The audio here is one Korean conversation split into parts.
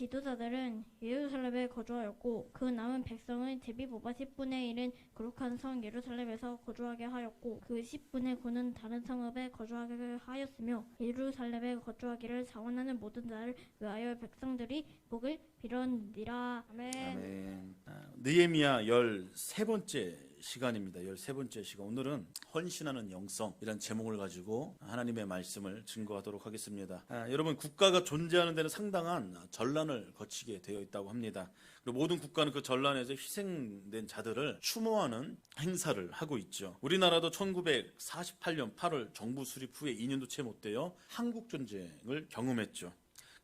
지도자들은 예루살렘에 거주하였고 그 남은 백성은 제비보바 10분의 1은 거룩한 성 예루살렘에서 거주하게 하였고 그 10분의 9는 다른 성읍에 거주하게 하였으며 예루살렘에 거주하기를 자원하는 모든 자를 위하여 백성들이 복을 빌었느니라. 아멘. 아멘. 느헤미야 13번째 시간입니다. 13번째 시간. 오늘은 헌신하는 영성이란 제목을 가지고 하나님의 말씀을 증거하도록 하겠습니다. 여러분, 국가가 존재하는 데는 상당한 전란을 거치게 되어 있다고 합니다. 그리고 모든 국가는 그 전란에서 희생된 자들을 추모하는 행사를 하고 있죠. 우리나라도 1948년 8월 정부 수립 후에 2년도 채 못 되어 한국 전쟁을 경험했죠.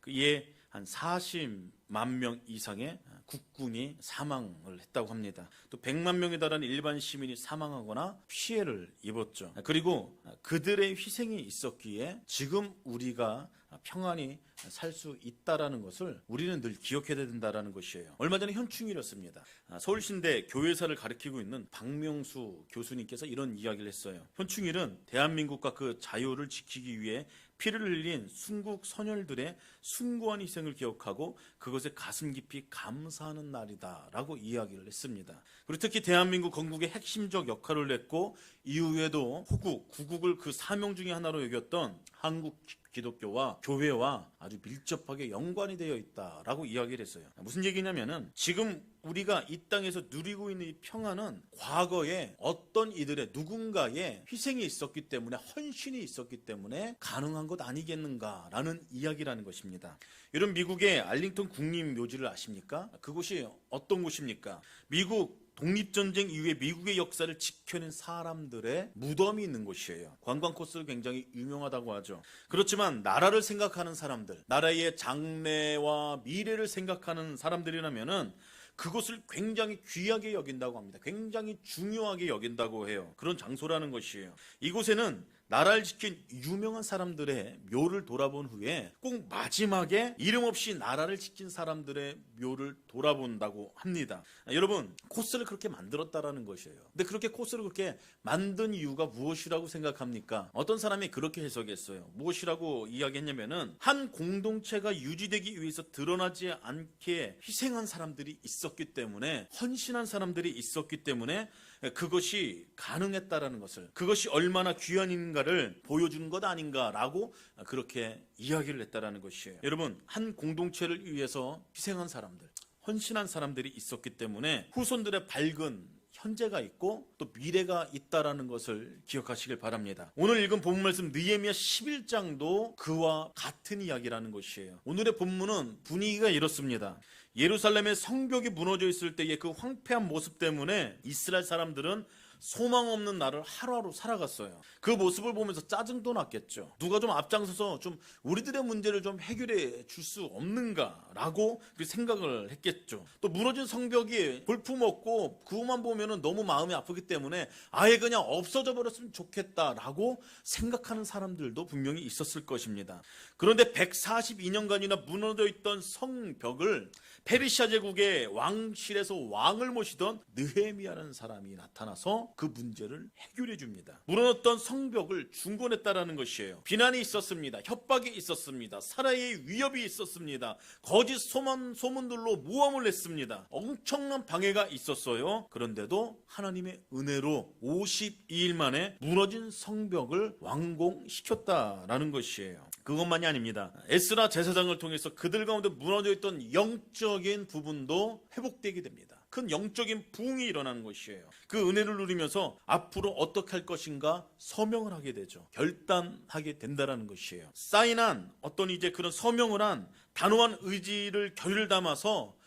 이에 한 40만 명 이상의 국군이 사망을 했다고 합니다. 또 100만 명에 달하는 일반 시민이 사망하거나 피해를 입었죠. 그리고 그들의 희생이 있었기에 지금 우리가 평안히 살 수 있다라는 것을 우리는 늘 기억해야 된다라는 것이에요. 얼마 전에 현충일이었습니다. 서울신대 교회사를 가르치고 있는 박명수 교수님께서 이런 이야기를 했어요. 현충일은 대한민국과 그 자유를 지키기 위해 피를 흘린 순국 선열들의 숭고한 희생을 기억하고 그것에 가슴 깊이 감사하는 날이다라고 이야기를 했습니다. 그리고 특히 대한민국 건국의 핵심적 역할을 했고 이후에도 호국, 구국을 그 사명 중에 하나로 여겼던 한국 기독교와 교회와 아주 밀접하게 연관이 되어 있다라고 이야기를 했어요. 무슨 얘기냐면은 지금 우리가 이 땅에서 누리고 있는 이 평안은 과거에 어떤 이들의 누군가의 희생이 있었기 때문에, 헌신이 있었기 때문에 가능한 것 아니겠는가라는 이야기라는 것입니다. 여러분, 미국의 알링턴 국립묘지를 아십니까? 그곳이 어떤 곳입니까? 미국 독립전쟁 이후에 미국의 역사를 지켜낸 사람들의 무덤이 있는 곳이에요. 관광 코스로 굉장히 유명하다고 하죠. 그렇지만 나라를 생각하는 사람들, 나라의 장래와 미래를 생각하는 사람들이라면은 그것을 굉장히 귀하게 여긴다고 합니다. 굉장히 중요하게 여긴다고 해요. 그런 장소라는 것이에요. 이곳에는 나라를 지킨 유명한 사람들의 묘를 돌아본 후에 꼭 마지막에 이름 없이 나라를 지킨 사람들의 묘를 돌아본다고 합니다. 여러분, 코스를 그렇게 만들었다라는 것이에요. 근데 그렇게 코스를 그렇게 만든 이유가 무엇이라고 생각합니까? 어떤 사람이 그렇게 해석했어요. 무엇이라고 이야기했냐면은 한 공동체가 유지되기 위해서 드러나지 않게 희생한 사람들이 있었기 때문에, 헌신한 사람들이 있었기 때문에 그것이 가능했다라는 것을, 그것이 얼마나 귀한 인가를 보여주는 것 아닌가라고 그렇게 이야기를 했다라는 것이에요. 여러분, 한 공동체를 위해서 희생한 사람들, 헌신한 사람들이 있었기 때문에 후손들의 밝은 현재가 있고 또 미래가 있다라는 것을 기억하시길 바랍니다. 오늘 읽은 본문 말씀 느헤미야 11장도 그와 같은 이야기라는 것이에요. 오늘의 본문은 분위기가 이렇습니다. 예루살렘의 성벽이 무너져 있을 때의 그 황폐한 모습 때문에 이스라엘 사람들은 소망 없는 날을 하루하루 살아갔어요. 그 모습을 보면서 짜증도 났겠죠. 누가 좀 앞장서서 좀 우리들의 문제를 좀 해결해 줄 수 없는가라고 생각을 했겠죠. 또 무너진 성벽이 볼품없고 그것만 보면은 너무 마음이 아프기 때문에 아예 그냥 없어져 버렸으면 좋겠다라고 생각하는 사람들도 분명히 있었을 것입니다. 그런데 142년간이나 무너져 있던 성벽을 페르시아 제국의 왕실에서 왕을 모시던 느헤미야라는 사람이 나타나서 그 문제를 해결해 줍니다. 무너졌던 성벽을 중건했다라는 것이에요. 비난이 있었습니다. 협박이 있었습니다. 살아의 위협이 있었습니다. 거짓 소문들로 모함을 했습니다. 엄청난 방해가 있었어요. 그런데도 하나님의 은혜로 52일 만에 무너진 성벽을 완공시켰다라는 것이에요. 그것만이 아닙니다. 에스라 제사장을 통해서 그들 가운데 무너져 있던 영적인 부분도 회복되게 됩니다. 큰 영적인 부흥이 일어나는 것이에요. 그 은혜를 누리면서 앞으로 어떻게 할 것인가 서명을 하게 되죠. 결단하게 된다는 것이에요. 사인한 어떤 이제 그런 서명을 한 단호한 의지를 결의를 담아서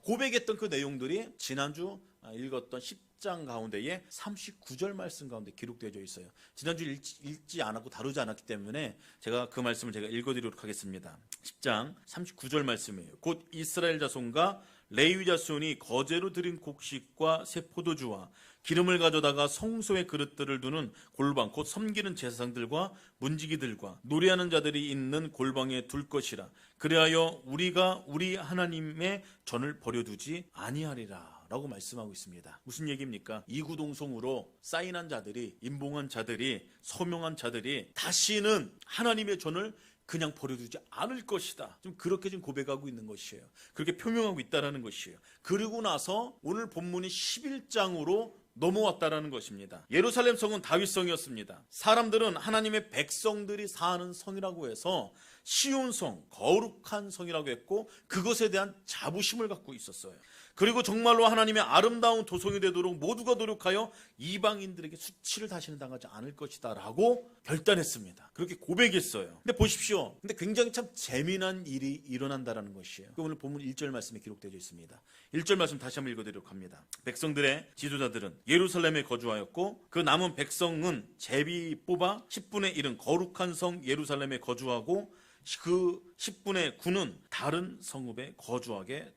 고백했던 그 내용들이 지난주 읽었던 10장 가운데에 39절 말씀 가운데 기록되어 있어요. 지난주 읽지 않았고 다루지 않았기 때문에 제가 그 말씀을 읽어드리도록 하겠습니다. 10장 39절 말씀이에요. 곧 이스라엘 자손과 레위 자손이 거제로 드린 곡식과 새 포도주와 기름을 가져다가 성소의 그릇들을 두는 골방, 곧 섬기는 제사장들과 문지기들과 노래하는 자들이 있는 골방에 둘 것이라. 그리하여 우리가 우리 하나님의 전을 버려두지 아니하리라 라고 말씀하고 있습니다. 무슨 얘기입니까? 이구동성으로 사인한 자들이, 임봉한 자들이, 서명한 자들이 다시는 하나님의 전을 그냥 버려두지 않을 것이다. 좀 그렇게 좀 고백하고 있는 것이에요. 그렇게 표명하고 있다라는 것이에요. 그리고 나서 오늘 본문이 11장으로 넘어왔다라는 것입니다. 예루살렘 성은 다윗성이었습니다. 사람들은 하나님의 백성들이 사는 성이라고 해서 시온 성, 거룩한 성이라고 했고 그것에 대한 자부심을 갖고 있었어요. 그리고 정말로 하나님의 아름다운 도성이 되도록 모두가 노력하여 이방인들에게 수치를 다시는 당하지 않을 것이다 라고 결단했습니다. 그렇게 고백했어요. 근데 보십시오. 근데 굉장히 참 재미난 일이 일어난다라는 것이에요. 오늘 본문 1절 말씀에 기록되어 있습니다. 1절 말씀 다시 한번 읽어드리도록 합니다. 백성들의 지도자들은 예루살렘에 거주하였고 그 남은 백성은 제비 뽑아 10분의 1은 거룩한 성 예루살렘에 거주하고 그 10분의 9는 다른 성읍에 거주하게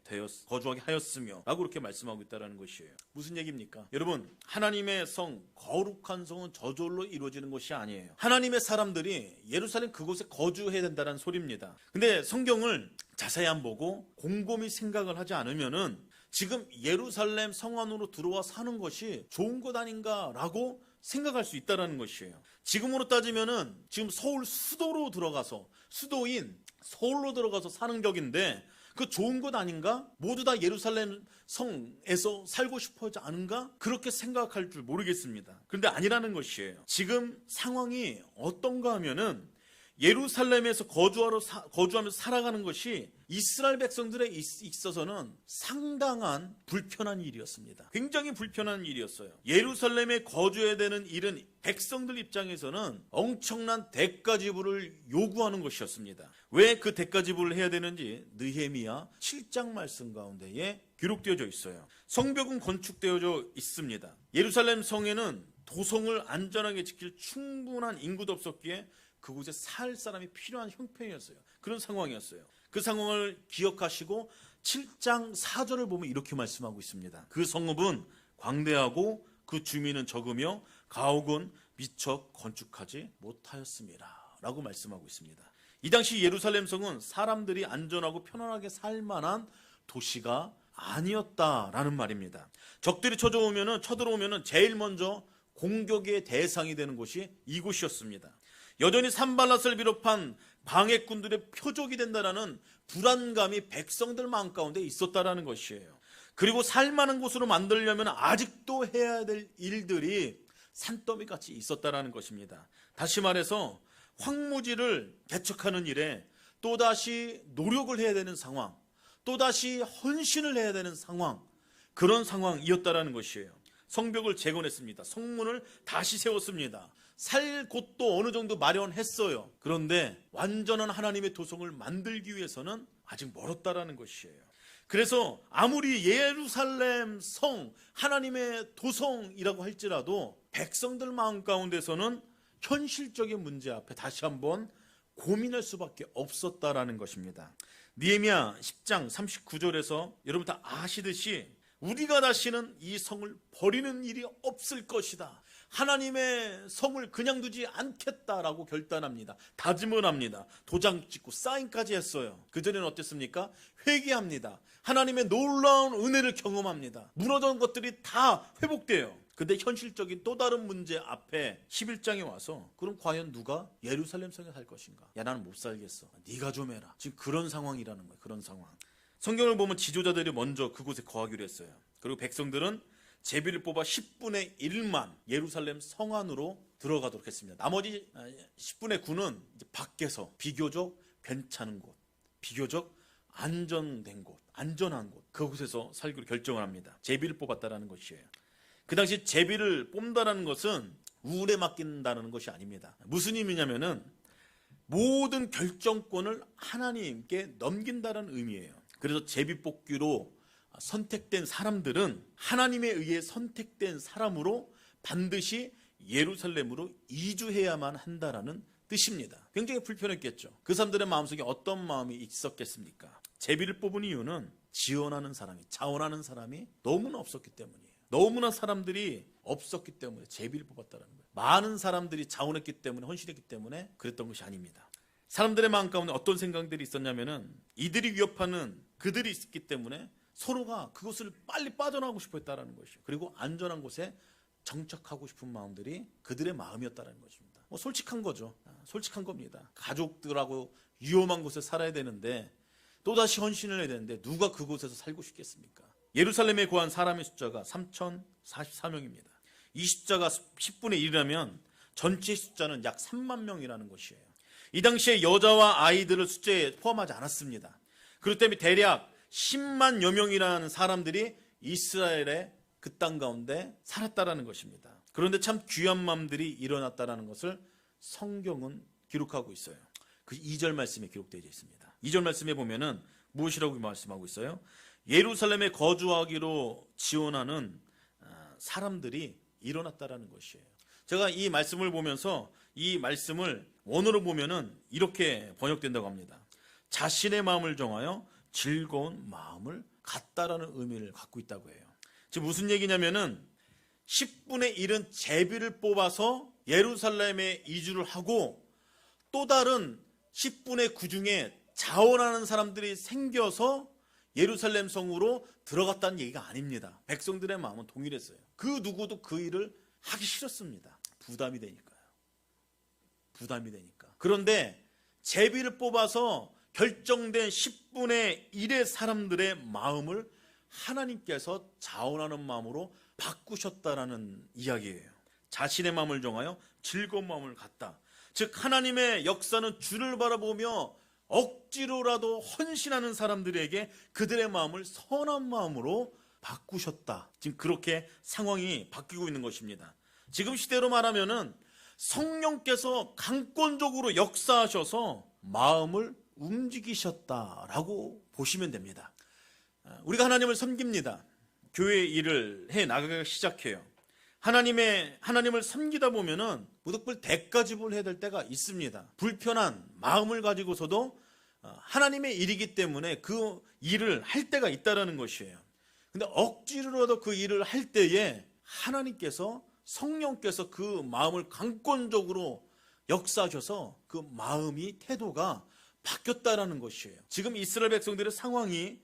하였으며 라고 그렇게 말씀하고 있다는 것이에요. 무슨 얘기입니까? 여러분, 하나님의 성, 거룩한 성은 저절로 이루어지는 것이 아니에요. 하나님의 사람들이 예루살렘 그곳에 거주해야 된다는 소리입니다. 근데 성경을 자세히 안 보고 곰곰이 생각을 하지 않으면은 지금 예루살렘 성 안으로 들어와 사는 것이 좋은 것 아닌가라고 생각할 수 있다는 것이에요. 지금으로 따지면은 지금 서울 수도로 들어가서 수도인 서울로 들어가서 사는 격인데 그 좋은 것 아닌가? 모두 다 예루살렘 성에서 살고 싶어 하지 않은가? 그렇게 생각할 줄 모르겠습니다. 그런데 아니라는 것이에요. 지금 상황이 어떤가 하면은 예루살렘에서 거주하면서 살아가는 것이 이스라엘 백성들에 있어서는 상당한 불편한 일이었습니다. 굉장히 불편한 일이었어요. 예루살렘에 거주해야 되는 일은 백성들 입장에서는 엄청난 대가 지불을 요구하는 것이었습니다. 왜 그 대가 지불을 해야 되는지 느헤미야 7장 말씀 가운데에 기록되어져 있어요. 성벽은 건축되어져 있습니다. 예루살렘 성에는 도성을 안전하게 지킬 충분한 인구도 없었기에 그곳에 살 사람이 필요한 형편이었어요. 그런 상황이었어요. 그 상황을 기억하시고 7장 4절을 보면 이렇게 말씀하고 있습니다. 그 성읍은 광대하고 그 주민은 적으며 가옥은 미처 건축하지 못하였습니다 라고 말씀하고 있습니다. 이 당시 예루살렘 성은 사람들이 안전하고 편안하게 살 만한 도시가 아니었다라는 말입니다. 적들이 쳐들어오면 제일 먼저 공격의 대상이 되는 곳이 이곳이었습니다. 여전히 산발랏을 비롯한 방해꾼들의 표적이 된다라는 불안감이 백성들 마음 가운데 있었다라는 것이에요. 그리고 살만한 곳으로 만들려면 아직도 해야 될 일들이 산더미같이 있었다라는 것입니다. 다시 말해서 황무지를 개척하는 일에 또다시 노력을 해야 되는 상황, 또다시 헌신을 해야 되는 상황, 그런 상황이었다라는 것이에요. 성벽을 재건했습니다. 성문을 다시 세웠습니다. 살 곳도 어느 정도 마련했어요. 그런데 완전한 하나님의 도성을 만들기 위해서는 아직 멀었다라는 것이에요. 그래서 아무리 예루살렘 성, 하나님의 도성이라고 할지라도 백성들 마음 가운데서는 현실적인 문제 앞에 다시 한번 고민할 수밖에 없었다라는 것입니다. 느헤미야 10장 39절에서 여러분 다 아시듯이 우리가 다시는 이 성을 버리는 일이 없을 것이다. 하나님의 성을 그냥 두지 않겠다라고 결단합니다. 다짐을 합니다. 도장 찍고 사인까지 했어요. 그전에는 어땠습니까? 회개합니다. 하나님의 놀라운 은혜를 경험합니다. 무너진 것들이 다 회복돼요. 근데 현실적인 또 다른 문제 앞에 11장에 와서 그럼 과연 누가 예루살렘 성에 살 것인가? 야, 나는 못 살겠어. 네가 좀 해라. 지금 그런 상황이라는 거예요. 그런 상황. 성경을 보면 지도자들이 먼저 그곳에 거하기로 했어요. 그리고 백성들은 제비를 뽑아 10분의 1만 예루살렘 성 안으로 들어가도록 했습니다. 나머지 10분의 9는 이제 밖에서 비교적 괜찮은 곳, 비교적 안전된 곳, 안전한 곳, 그곳에서 살기로 결정을 합니다. 제비를 뽑았다라는 것이에요. 그 당시 제비를 뽑는다는 것은 우울에 맡긴다는 것이 아닙니다. 무슨 의미냐면은 모든 결정권을 하나님께 넘긴다는 의미예요. 그래서 제비 뽑기로 선택된 사람들은 하나님에 의해 선택된 사람으로 반드시 예루살렘으로 이주해야만 한다라는 뜻입니다. 굉장히 불편했겠죠. 그 사람들의 마음속에 어떤 마음이 있었겠습니까? 제비를 뽑은 이유는 지원하는 사람이, 자원하는 사람이 너무나 없었기 때문이에요. 너무나 사람들이 없었기 때문에 제비를 뽑았다는 거예요. 많은 사람들이 자원했기 때문에, 헌신했기 때문에 그랬던 것이 아닙니다. 사람들의 마음 가운데 어떤 생각들이 있었냐면은 이들이 위협하는 그들이 있기 때문에 서로가 그곳을 빨리 빠져나가고 싶어 했다는 것이죠. 그리고 안전한 곳에 정착하고 싶은 마음들이 그들의 마음이었다는 것입니다. 솔직한 거죠. 솔직한 겁니다. 가족들하고 위험한 곳에 살아야 되는데 또다시 헌신을 해야 되는데 누가 그곳에서 살고 싶겠습니까? 예루살렘에 거한 사람의 숫자가 3,044명입니다. 이 숫자가 10분의 1이라면 전체 숫자는 약 3만 명이라는 것이에요. 이 당시에 여자와 아이들을 숫자에 포함하지 않았습니다. 그렇기 때문에 대략 10만여 명이라는 사람들이 이스라엘의 그 땅 가운데 살았다라는 것입니다. 그런데 참 귀한 맘들이 일어났다라는 것을 성경은 기록하고 있어요. 그 2절 말씀에 기록되어 있습니다. 2절 말씀에 보면은 무엇이라고 말씀하고 있어요? 예루살렘에 거주하기로 지원하는 사람들이 일어났다라는 것이에요. 제가 이 말씀을 보면서 이 말씀을 원어로 보면은 이렇게 번역된다고 합니다. 자신의 마음을 정하여 즐거운 마음을 갖다라는 의미를 갖고 있다고 해요. 지금 무슨 얘기냐면은 10분의 1은 제비를 뽑아서 예루살렘에 이주를 하고 또 다른 10분의 9 중에 자원하는 사람들이 생겨서 예루살렘 성으로 들어갔다는 얘기가 아닙니다. 백성들의 마음은 동일했어요. 그 누구도 그 일을 하기 싫었습니다. 부담이 되니까요. 부담이 되니까. 그런데 제비를 뽑아서 결정된 10분의 1의 사람들의 마음을 하나님께서 자원하는 마음으로 바꾸셨다라는 이야기예요. 자신의 마음을 정하여 즐거운 마음을 갖다. 즉 하나님의 역사는 주를 바라보며 억지로라도 헌신하는 사람들에게 그들의 마음을 선한 마음으로 바꾸셨다. 지금 그렇게 상황이 바뀌고 있는 것입니다. 지금 시대로 말하면은 성령께서 강권적으로 역사하셔서 마음을 움직이셨다라고 보시면 됩니다. 우리가 하나님을 섬깁니다. 교회 일을 해 나가기 시작해요. 하나님을 섬기다 보면은 무득불 대가 지불해야 될 때가 있습니다. 불편한 마음을 가지고서도 하나님의 일이기 때문에 그 일을 할 때가 있다라는 것이에요. 근데 억지로라도 그 일을 할 때에 하나님께서 성령께서 그 마음을 강권적으로 역사하셔서 그 마음이 태도가 바뀌었다라는 것이에요. 지금 이스라엘 백성들의 상황이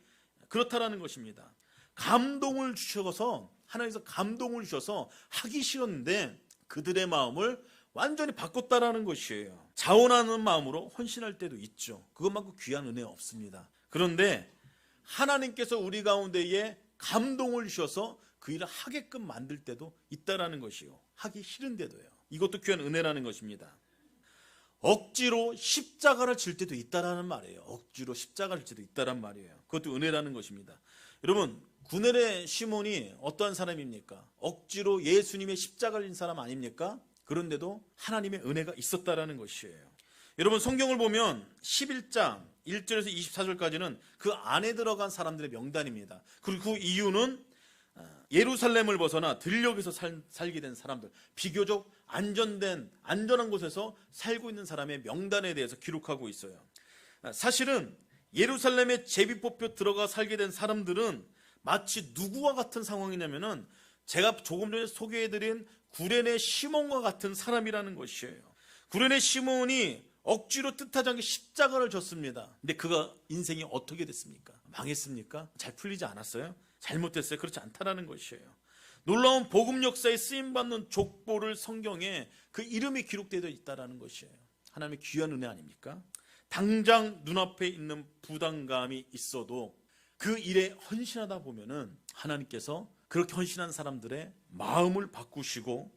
그렇다라는 것입니다. 감동을 주셔서 하나님께서 감동을 주셔서 하기 싫었는데 그들의 마음을 완전히 바꿨다라는 것이에요. 자원하는 마음으로 헌신할 때도 있죠. 그것만큼 귀한 은혜 없습니다. 그런데 하나님께서 우리 가운데에 감동을 주셔서 그 일을 하게끔 만들 때도 있다라는 것이요. 하기 싫은데도요. 이것도 귀한 은혜라는 것입니다. 억지로 십자가를 질 때도 있다라는 말이에요. 억지로 십자가를 질 때도 있다란 말이에요. 그것도 은혜라는 것입니다. 여러분, 구넬의 시몬이 어떠한 사람입니까? 억지로 예수님의 십자가를 진 사람 아닙니까? 그런데도 하나님의 은혜가 있었다라는 것이에요. 여러분, 성경을 보면 11장 1절에서 24절까지는 그 안에 들어간 사람들의 명단입니다. 그리고 그 이유는 예루살렘을 벗어나 들녘에서 살게 된 사람들, 비교적 안전한 곳에서 살고 있는 사람의 명단에 대해서 기록하고 있어요. 사실은 예루살렘에 제비 뽑혀 들어가 살게 된 사람들은 마치 누구와 같은 상황이냐면은 제가 조금 전에 소개해드린 구레네 시몬과 같은 사람이라는 것이에요. 구레네 시몬이 억지로 뜻하지 않게 십자가를 졌습니다. 근데 그가 인생이 어떻게 됐습니까? 망했습니까? 잘 풀리지 않았어요? 잘못됐어요? 그렇지 않다라는 것이에요. 놀라운 복음 역사에 쓰임받는 족보를 성경에 그 이름이 기록되어 있다는 것이에요. 하나님의 귀한 은혜 아닙니까? 당장 눈앞에 있는 부담감이 있어도 그 일에 헌신하다 보면은 하나님께서 그렇게 헌신한 사람들의 마음을 바꾸시고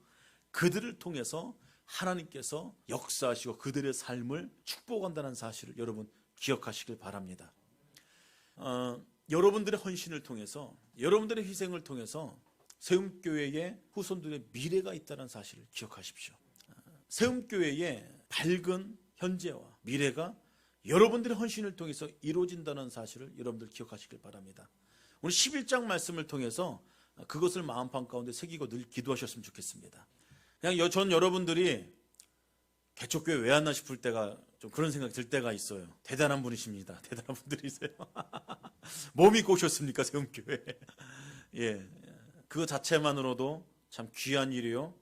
그들을 통해서 하나님께서 역사하시고 그들의 삶을 축복한다는 사실을 여러분 기억하시길 바랍니다. 여러분들의 헌신을 통해서, 여러분들의 희생을 통해서 세움교회의 후손들의 미래가 있다는 사실을 기억하십시오. 세움교회의 밝은 현재와 미래가 여러분들의 헌신을 통해서 이루어진다는 사실을 여러분들 기억하시길 바랍니다. 오늘 11장 말씀을 통해서 그것을 마음판 가운데 새기고 늘 기도하셨으면 좋겠습니다. 그냥 전 여러분들이 개척교회 왜 왔나 싶을 때가 좀 그런 생각이 들 때가 있어요. 대단한 분이십니다. 대단한 분들이세요. 뭐 믿고 오셨습니까, 세움교회? 예, 그 자체만으로도 참 귀한 일이요.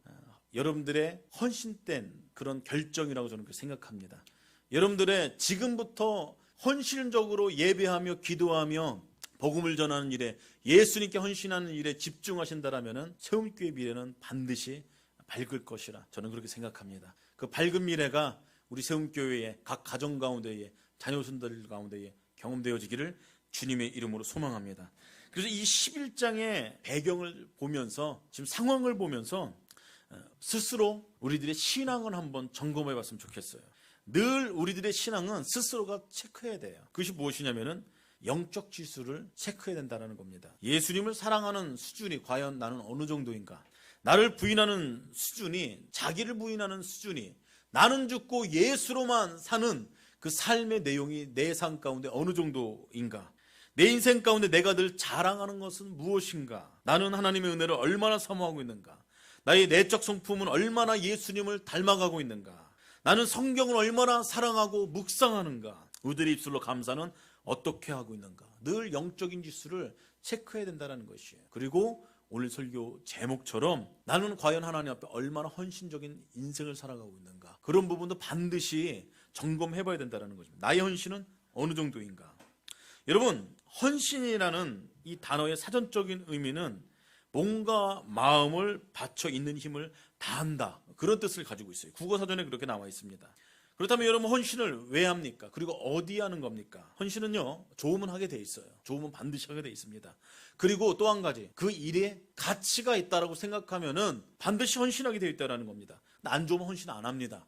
여러분들의 헌신된 그런 결정이라고 저는 생각합니다. 여러분들의 지금부터 헌신적으로 예배하며 기도하며 복음을 전하는 일에, 예수님께 헌신하는 일에 집중하신다라면 세움교회 미래는 반드시 밝을 것이라 저는 그렇게 생각합니다. 그 밝은 미래가 우리 세움교회의 각 가정 가운데에 자녀손들 가운데에 경험되어지기를 주님의 이름으로 소망합니다. 그래서 이 11장의 배경을 보면서 지금 상황을 보면서 스스로 우리들의 신앙을 한번 점검해 봤으면 좋겠어요. 늘 우리들의 신앙은 스스로가 체크해야 돼요. 그것이 무엇이냐면은 영적 지수를 체크해야 된다는 겁니다. 예수님을 사랑하는 수준이 과연 나는 어느 정도인가? 나를 부인하는 수준이, 자기를 부인하는 수준이, 나는 죽고 예수로만 사는 그 삶의 내용이 내 삶 가운데 어느 정도인가? 내 인생 가운데 내가 늘 자랑하는 것은 무엇인가? 나는 하나님의 은혜를 얼마나 사모하고 있는가? 나의 내적 성품은 얼마나 예수님을 닮아가고 있는가? 나는 성경을 얼마나 사랑하고 묵상하는가? 우리들의 입술로 감사는 어떻게 하고 있는가? 늘 영적인 지수를 체크해야 된다는 것이에요. 그리고 오늘 설교 제목처럼 나는 과연 하나님 앞에 얼마나 헌신적인 인생을 살아가고 있는가? 그런 부분도 반드시 점검해 봐야 된다는 것입니다. 나의 헌신은 어느 정도인가? 여러분, 헌신이라는 이 단어의 사전적인 의미는 몸과 마음을 바쳐 있는 힘을 다한다, 그런 뜻을 가지고 있어요. 국어사전에 그렇게 나와 있습니다. 그렇다면 여러분, 헌신을 왜 합니까? 그리고 어디에 하는 겁니까? 헌신은요, 좋으면 하게 돼 있어요. 좋으면 반드시 하게 돼 있습니다. 그리고 또 한 가지, 그 일에 가치가 있다라고 생각하면은 반드시 헌신하게 되어 있다는 겁니다. 안 좋으면 헌신 안 합니다.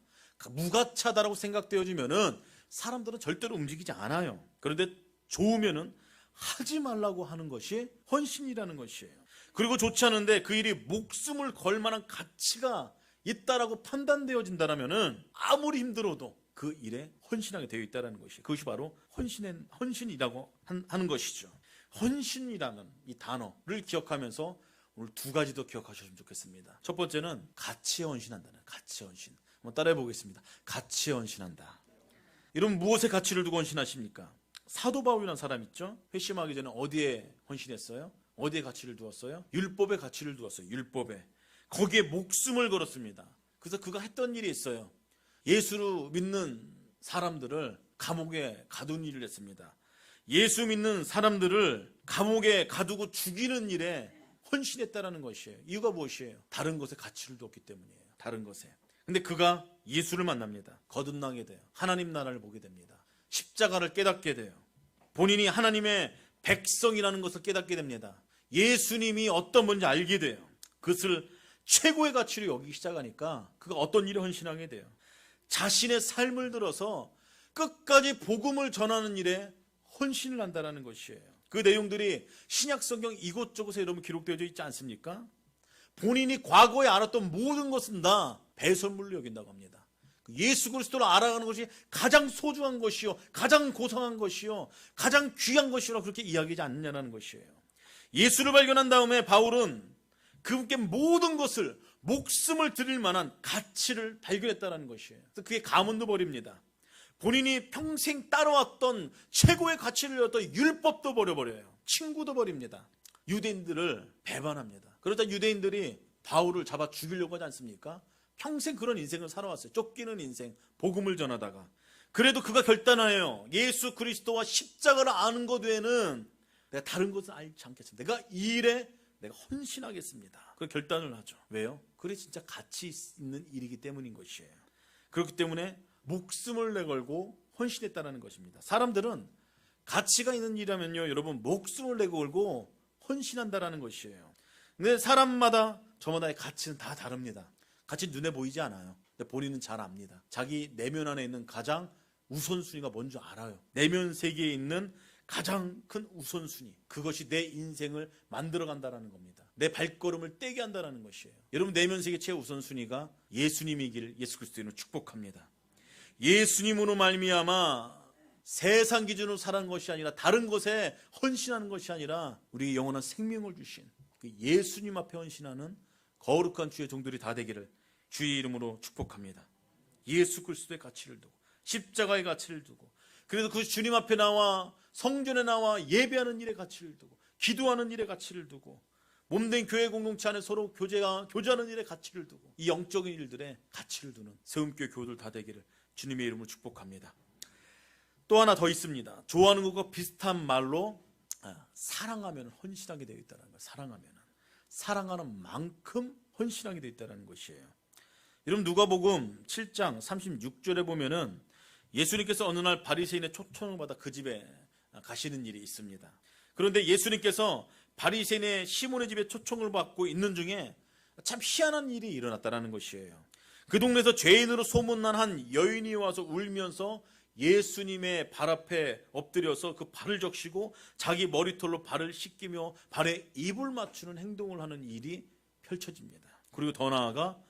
무가치하다라고 생각되어지면은 사람들은 절대로 움직이지 않아요. 그런데 좋으면은 하지 말라고 하는 것이 헌신이라는 것이에요. 그리고 좋지 않은데 그 일이 목숨을 걸 만한 가치가 있다라고 판단되어진다면은 아무리 힘들어도 그 일에 헌신하게 되어 있다는 것이, 그것이 바로 헌신이라고 하는 것이죠. 헌신이라는 이 단어를 기억하면서 오늘 두 가지 더 기억하셨으면 좋겠습니다. 첫 번째는 가치에 헌신한다는, 가치에 헌신. 한번 따라해 보겠습니다. 가치에 헌신한다. 이런 무엇에 가치를 두고 헌신하십니까? 사도 바울이라는 사람 있죠? 회심하기 전에 어디에 헌신했어요? 어디에 가치를 두었어요? 율법에 가치를 두었어요. 율법에. 거기에 목숨을 걸었습니다. 그래서 그가 했던 일이 있어요. 예수를 믿는 사람들을 감옥에 가둔 일을 했습니다. 예수 믿는 사람들을 감옥에 가두고 죽이는 일에 헌신했다는 것이에요. 이유가 무엇이에요? 다른 것에 가치를 두었기 때문이에요. 다른 것에. 근데 그가 예수를 만납니다. 거듭나게 돼요. 하나님 나라를 보게 됩니다. 십자가를 깨닫게 돼요. 본인이 하나님의 백성이라는 것을 깨닫게 됩니다. 예수님이 어떤 분인지 알게 돼요. 그것을 최고의 가치로 여기기 시작하니까 그가 어떤 일에 헌신하게 돼요. 자신의 삶을 들어서 끝까지 복음을 전하는 일에 헌신을 한다는 것이에요. 그 내용들이 신약 성경 이곳저곳에 여러분 기록되어 있지 않습니까? 본인이 과거에 알았던 모든 것은 다 배설물로 여긴다고 합니다. 예수 그리스도를 알아가는 것이 가장 소중한 것이요, 가장 고상한 것이요, 가장 귀한 것이라 그렇게 이야기하지 않느냐는 것이에요. 예수를 발견한 다음에 바울은 그분께 모든 것을, 목숨을 드릴 만한 가치를 발견했다는 것이에요. 그래서 그게 가문도 버립니다. 본인이 평생 따라왔던 최고의 가치를 얻었던 율법도 버려버려요. 친구도 버립니다. 유대인들을 배반합니다. 그러다 유대인들이 바울을 잡아 죽이려고 하지 않습니까? 평생 그런 인생을 살아왔어요. 쫓기는 인생, 복음을 전하다가. 그래도 그가 결단하여 예수 그리스도와 십자가를 아는 것 외에는 내가 다른 것을 알지 않겠습니다. 내가 이 일에 내가 헌신하겠습니다. 그 결단을 하죠. 왜요? 그게 진짜 가치 있는 일이기 때문인 것이에요. 그렇기 때문에 목숨을 내걸고 헌신했다는 것입니다. 사람들은 가치가 있는 일이라면요, 여러분, 목숨을 내걸고 헌신한다는 것이에요. 근데 사람마다 저마다의 가치는 다 다릅니다. 가치는 눈에 보이지 않아요. 근데 본인은 잘 압니다. 자기 내면 안에 있는 가장 우선순위가 뭔지 알아요. 내면 세계에 있는 가장 큰 우선순위, 그것이 내 인생을 만들어간다는 겁니다. 내 발걸음을 떼게 한다는 것이에요. 여러분, 내면 세계 최우선순위가 예수님이기를 예수 그리스도인으로 축복합니다. 예수님으로 말미암아 세상 기준으로 살아가는 것이 아니라 다른 것에 헌신하는 것이 아니라 우리에게 영원한 생명을 주신 그 예수님 앞에 헌신하는 거룩한 주의 종들이 다 되기를 주의 이름으로 축복합니다. 예수 그리스도의 가치를 두고, 십자가의 가치를 두고, 그래서 그 주님 앞에 나와 성전에 나와 예배하는 일의 가치를 두고, 기도하는 일의 가치를 두고, 몸된 교회 공동체 안에 서로 교제하는 일의 가치를 두고, 이 영적인 일들의 가치를 두는 세움교회 교우들 다 되기를 주님의 이름으로 축복합니다. 또 하나 더 있습니다. 좋아하는 것과 비슷한 말로 사랑하면 헌신하게 되어 있다는 거예요. 사랑하는 만큼 헌신하게 되어 있다는 것이에요. 여러분 누가복음 7장 36절에 보면은 예수님께서 어느 날 바리새인의 초청을 받아 그 집에 가시는 일이 있습니다. 그런데 예수님께서 바리새인의 시몬의 집에 초청을 받고 있는 중에 참 희한한 일이 일어났다는 것이에요. 그 동네에서 죄인으로 소문난 한 여인이 와서 울면서 예수님의 발 앞에 엎드려서 그 발을 적시고 자기 머리털로 발을 씻기며 발에 입을 맞추는 행동을 하는 일이 펼쳐집니다. 그리고 더 나아가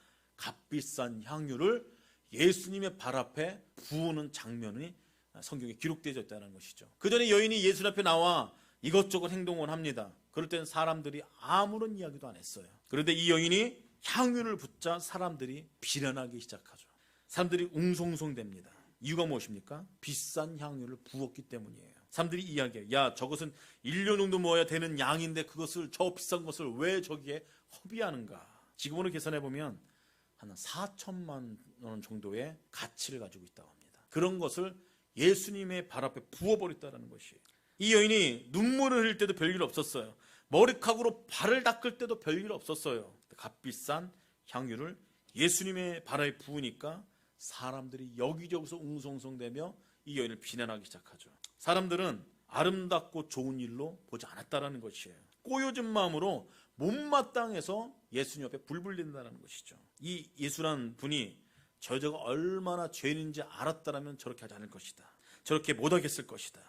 값비싼 향유를 예수님의 발 앞에 부으는 장면이 성경에 기록되어 있다는 것이죠. 그 전에 여인이 예수 앞에 나와 이것저것 행동을 합니다. 그럴 때는 사람들이 아무런 이야기도 안 했어요. 그런데 이 여인이 향유를 붓자 사람들이 비난하기 시작하죠. 사람들이 웅성성됩니다. 이유가 무엇입니까? 비싼 향유를 부었기 때문이에요. 사람들이 이야기해요. 야, 저것은 1년 정도 모아야 되는 양인데 그것을, 저 비싼 것을 왜 저기에 허비하는가? 지금으로 계산해 보면 한 4천만 원 정도의 가치를 가지고 있다고 합니다. 그런 것을 예수님의 발 앞에 부어버렸다는 것이에요. 이 여인이 눈물을 흘릴 때도 별일 없었어요. 머리카락으로 발을 닦을 때도 별일 없었어요. 값비싼 향유를 예수님의 발 앞에 부으니까 사람들이 여기저기서 웅성성대며 이 여인을 비난하기 시작하죠. 사람들은 아름답고 좋은 일로 보지 않았다는 것이에요. 꼬여진 마음으로 못마땅해서 예수님 앞에 불붙는다는 것이죠. 이 예수란 분이 저 여자가 얼마나 죄인인지 알았다면 저렇게 하지 않을 것이다. 저렇게 못하겠을 것이다.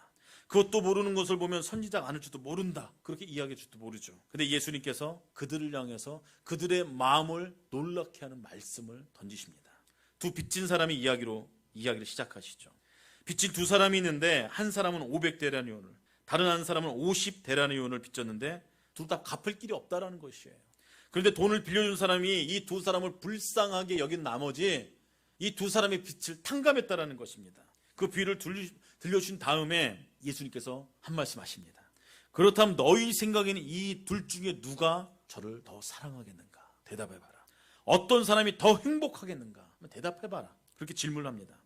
그것도 모르는 것을 보면 선지자가 아닐 줄도 모른다. 그렇게 이야기할 줄도 모르죠. 근데 예수님께서 그들을 향해서 그들의 마음을 놀랍게 하는 말씀을 던지십니다. 두 빚진 사람이 이야기를 시작하시죠. 빚진 두 사람이 있는데 한 사람은 500데나리온을, 다른 한 사람은 50데나리온을 빚졌는데 둘 다 갚을 길이 없다라는 것이에요. 그런데 돈을 빌려준 사람이 이 두 사람을 불쌍하게 여긴 나머지 이 두 사람의 빚을 탕감했다라는 것입니다. 그 비유를 들려주신 다음에 예수님께서 한 말씀 하십니다. 그렇다면 너희 생각에는 이 둘 중에 누가 저를 더 사랑하겠는가? 대답해봐라. 어떤 사람이 더 행복하겠는가? 대답해봐라. 그렇게 질문을 합니다.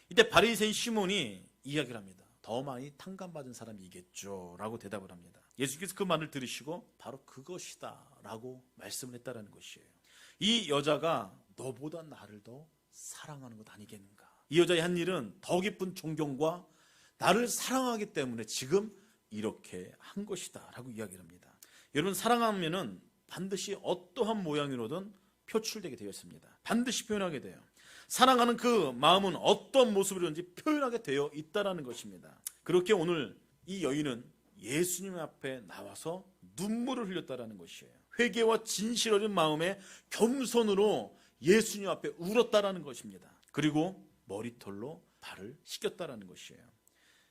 이때 바리새인 시몬이 이야기를 합니다. 더 많이 탕감받은 사람이겠죠 라고 대답을 합니다. 예수께서 그 말을 들으시고 바로 그것이다 라고 말씀을 했다는 것이에요. 이 여자가 너보다 나를 더 사랑하는 것 아니겠는가? 이 여자의 한 일은 더 깊은 존경과 나를 사랑하기 때문에 지금 이렇게 한 것이다 라고 이야기를 합니다. 여러분, 사랑하면은 반드시 어떠한 모양으로든 표출되게 되어 있습니다. 반드시 표현하게 돼요. 사랑하는 그 마음은 어떤 모습으로든지 표현하게 되어 있다는 것입니다. 그렇게 오늘 이 여인은 예수님 앞에 나와서 눈물을 흘렸다는 것이에요. 회개와 진실 어린 마음에 겸손으로 예수님 앞에 울었다는 것입니다. 그리고 머리털로 발을 씻겼다는 것이에요.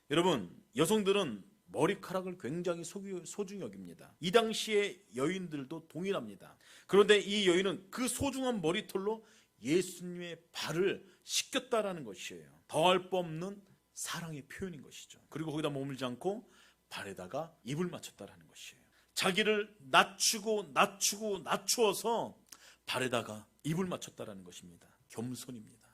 여러분, 여성들은 머리카락을 굉장히 소중히 여깁니다. 이 당시의 여인들도 동일합니다. 그런데 이 여인은 그 소중한 머리털로 예수님의 발을 씻겼다라는 것이에요. 더할 바 없는 사랑의 표현인 것이죠. 그리고 거기다 머물지 않고 발에다가 입을 맞췄다라는 것이에요. 자기를 낮추어서 발에다가 입을 맞췄다라는 것입니다. 겸손입니다.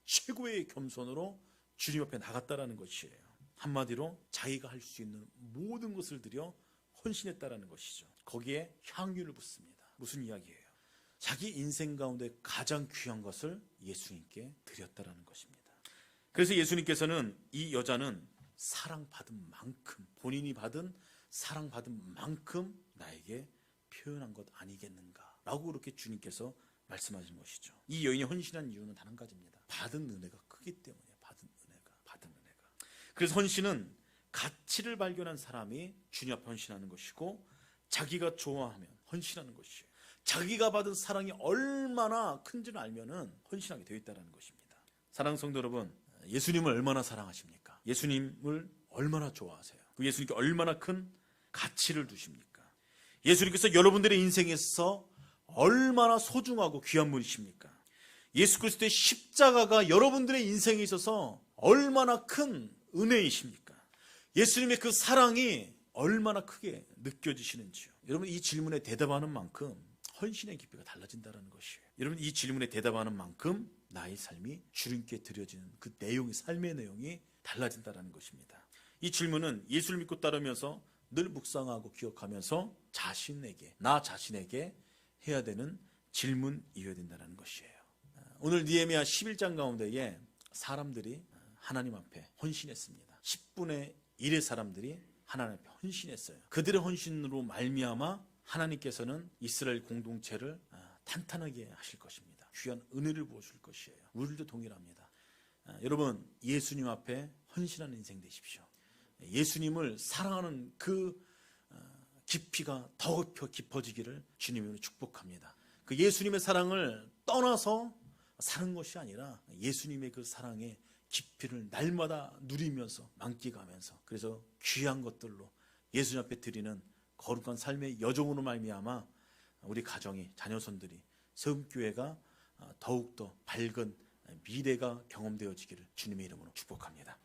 최고의 겸손으로 주님 앞에 나갔다라는 것이에요. 한마디로 자기가 할 수 있는 모든 것을 들여 헌신했다라는 것이죠. 거기에 향유를 붓습니다. 무슨 이야기예요? 자기 인생 가운데 가장 귀한 것을 예수님께 드렸다라는 것입니다. 그래서 예수님께서는 이 여자는 사랑받은 만큼, 본인이 받은 사랑받은 만큼 나에게 표현한 것 아니겠는가 라고 그렇게 주님께서 말씀하신 것이죠. 이 여인이 헌신한 이유는 단 한 가지입니다. 받은 은혜가 크기 때문에. 받은 은혜가. 그래서 헌신은 가치를 발견한 사람이 주님 앞에 헌신하는 것이고, 자기가 좋아하면 헌신하는 것이에요. 자기가 받은 사랑이 얼마나 큰지를 알면은 헌신하게 되어 있다는 것입니다. 사랑하는 성도 여러분, 예수님을 얼마나 사랑하십니까? 예수님을 얼마나 좋아하세요? 그 예수님께 얼마나 큰 가치를 두십니까? 예수님께서 여러분들의 인생에서 얼마나 소중하고 귀한 분이십니까? 예수 그리스도의 십자가가 여러분들의 인생에 있어서 얼마나 큰 은혜이십니까? 예수님의 그 사랑이 얼마나 크게 느껴지시는지요? 여러분, 이 질문에 대답하는 만큼 헌신의 깊이가 달라진다는 것이에요. 여러분, 이 질문에 대답하는 만큼 나의 삶이 주님께 드려지는 그 내용이, 삶의 내용이 달라진다는 것입니다. 이 질문은 예수를 믿고 따르면서 늘 묵상하고 기억하면서 나 자신에게 해야 되는 질문이어야 된다는 것이에요. 오늘 느헤미야 11장 가운데에 사람들이 하나님 앞에 헌신했습니다. 10분의 1의 사람들이 하나님 앞에 헌신했어요. 그들의 헌신으로 말미암아 하나님께서는 이스라엘 공동체를 탄탄하게 하실 것입니다. 귀한 은혜를 부어줄 것이에요. 우리도 동일합니다. 여러분, 예수님 앞에 헌신하는 인생 되십시오. 예수님을 사랑하는 그 깊이가 더 깊어지기를 주님으로 축복합니다. 그 예수님의 사랑을 떠나서 사는 것이 아니라 예수님의 그 사랑의 깊이를 날마다 누리면서 만끽하면서, 그래서 귀한 것들로 예수님 앞에 드리는 거룩한 삶의 여정으로 말미암아 우리 가정이, 자녀손들이, 세움교회가 더욱더 밝은 미래가 경험되어지기를 주님의 이름으로 축복합니다.